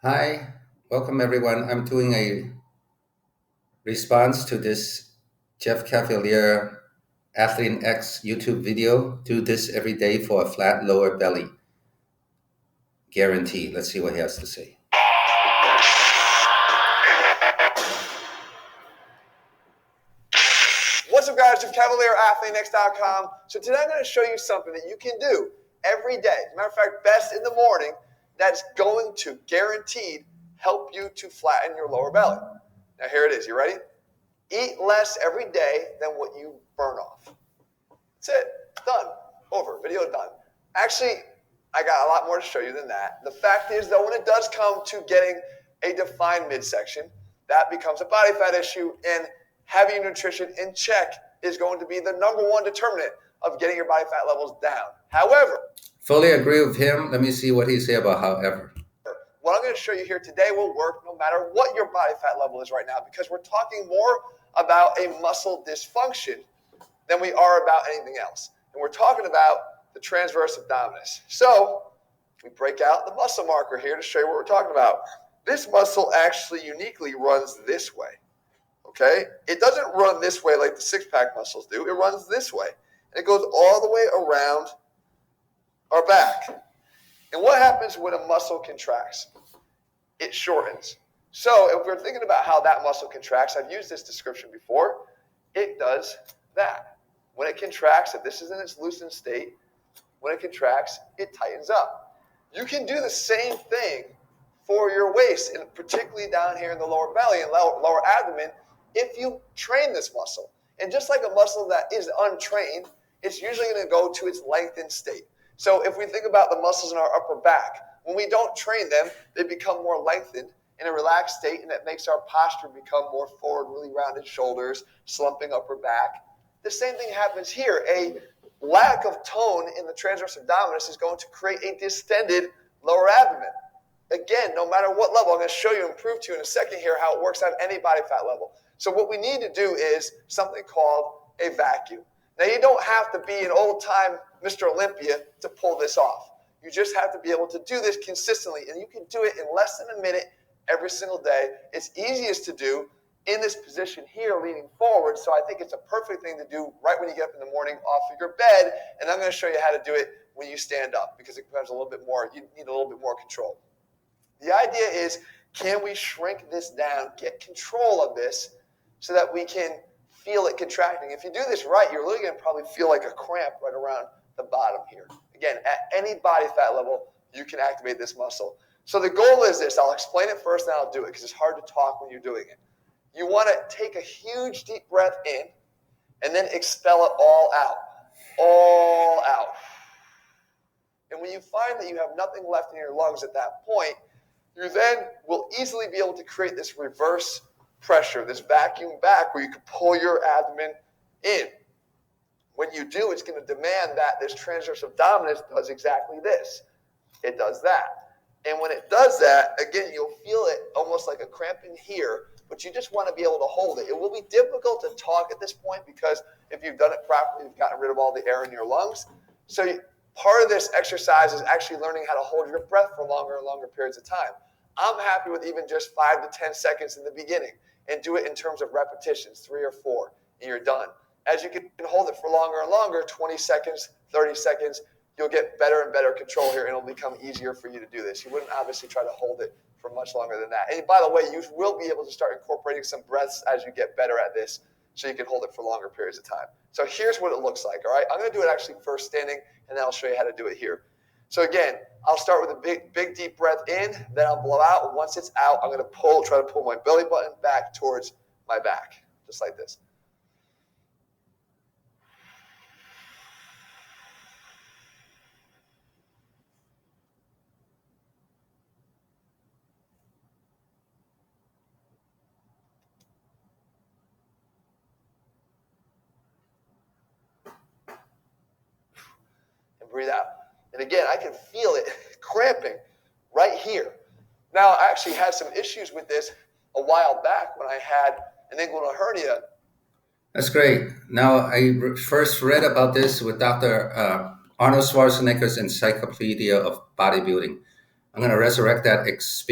Hi, welcome everyone. I'm doing a response to this Jeff Cavalier Athlete X YouTube video. Do this every day for a flat lower belly. Guarantee. Let's see what he has to say. What's up, guys? Jeff Cavalier, AthleteNext.com. So today I'm going to show you something that you can do every day. As a matter of fact, best in the morning, that's going to guaranteed help you to flatten your lower belly. Now here it is. You ready? Eat less every day than what you burn off. That's it. Done. Over. Video done. Actually, I got a lot more to show you than that. The fact is, though, when it does come to getting a defined midsection, that becomes a body fat issue, and having your nutrition in check is going to be the number one determinant of getting your body fat levels down. However, fully agree with him. Let me see what he say about however. What I'm going to show you here today will work no matter what your body fat level is right now, because we're talking more about a muscle dysfunction than we are about anything else. And we're talking about the transverse abdominis. So we break out the muscle marker here to show you what we're talking about. This muscle actually uniquely runs this way. Okay? It doesn't run this way like the six-pack muscles do. It runs this way. And it goes all the way around our back. And what happens when a muscle contracts? It shortens. So if we're thinking about how that muscle contracts, I've used this description before, it does that. When it contracts, if this is in its loosened state, when it contracts, it tightens up. You can do the same thing for your waist, and particularly down here in the lower belly and lower abdomen, if you train this muscle. And just like a muscle that is untrained, it's usually going to go to its lengthened state. So if we think about the muscles in our upper back, when we don't train them, they become more lengthened in a relaxed state, and that makes our posture become more forward, really rounded shoulders, slumping upper back. The same thing happens here. A lack of tone in the transverse abdominis is going to create a distended lower abdomen. Again, no matter what level, I'm going to show you and prove to you in a second here how it works on any body fat level. So what we need to do is something called a vacuum. Now, you don't have to be an old-time Mr. Olympia to pull this off. You just have to be able to do this consistently, and you can do it in less than a minute every single day. It's easiest to do in this position here, leaning forward, so I think it's a perfect thing to do right when you get up in the morning off of your bed, and I'm going to show you how to do it when you stand up, because it becomes a little bit more, you need a little bit more control. The idea is, can we shrink this down, get control of this, so that we can feel it contracting? If you do this right, you're really going to probably feel like a cramp right around the bottom here. Again, at any body fat level, you can activate this muscle. So the goal is this. I'll explain it first, and I'll do it, because it's hard to talk when you're doing it. You want to take a huge deep breath in, and then expel it all out. All out. And when you find that you have nothing left in your lungs at that point, you then will easily be able to create this reverse pressure, this vacuum back, where you can pull your abdomen in. When you do, it's going to demand that this transverse abdominis does exactly this. It does that. And when it does that, again, you'll feel it almost like a cramp in here, but you just want to be able to hold it. It will be difficult to talk at this point, because if you've done it properly, you've gotten rid of all the air in your lungs. So part of this exercise is actually learning how to hold your breath for longer and longer periods of time. I'm happy with even just 5 to 10 seconds in the beginning, and do it in terms of repetitions, 3 or 4, and you're done. As you can hold it for longer and longer, 20 seconds, 30 seconds, you'll get better and better control here, and it'll become easier for you to do this. You wouldn't obviously try to hold it for much longer than that. And by the way, you will be able to start incorporating some breaths as you get better at this, so you can hold it for longer periods of time. So here's what it looks like, all right? I'm going to do it actually first standing, and then I'll show you how to do it here. So again, I'll start with a big deep breath in, then I'll blow out. Once it's out, I'm going to try to pull my belly button back towards my back, just like this. And breathe out. And again, I can feel it cramping right here. Now, I actually had some issues with this a while back when I had an inguinal hernia. That's great. Now, I first read about this with Dr. Arnold Schwarzenegger's Encyclopedia of Bodybuilding. I'm going to resurrect that experience.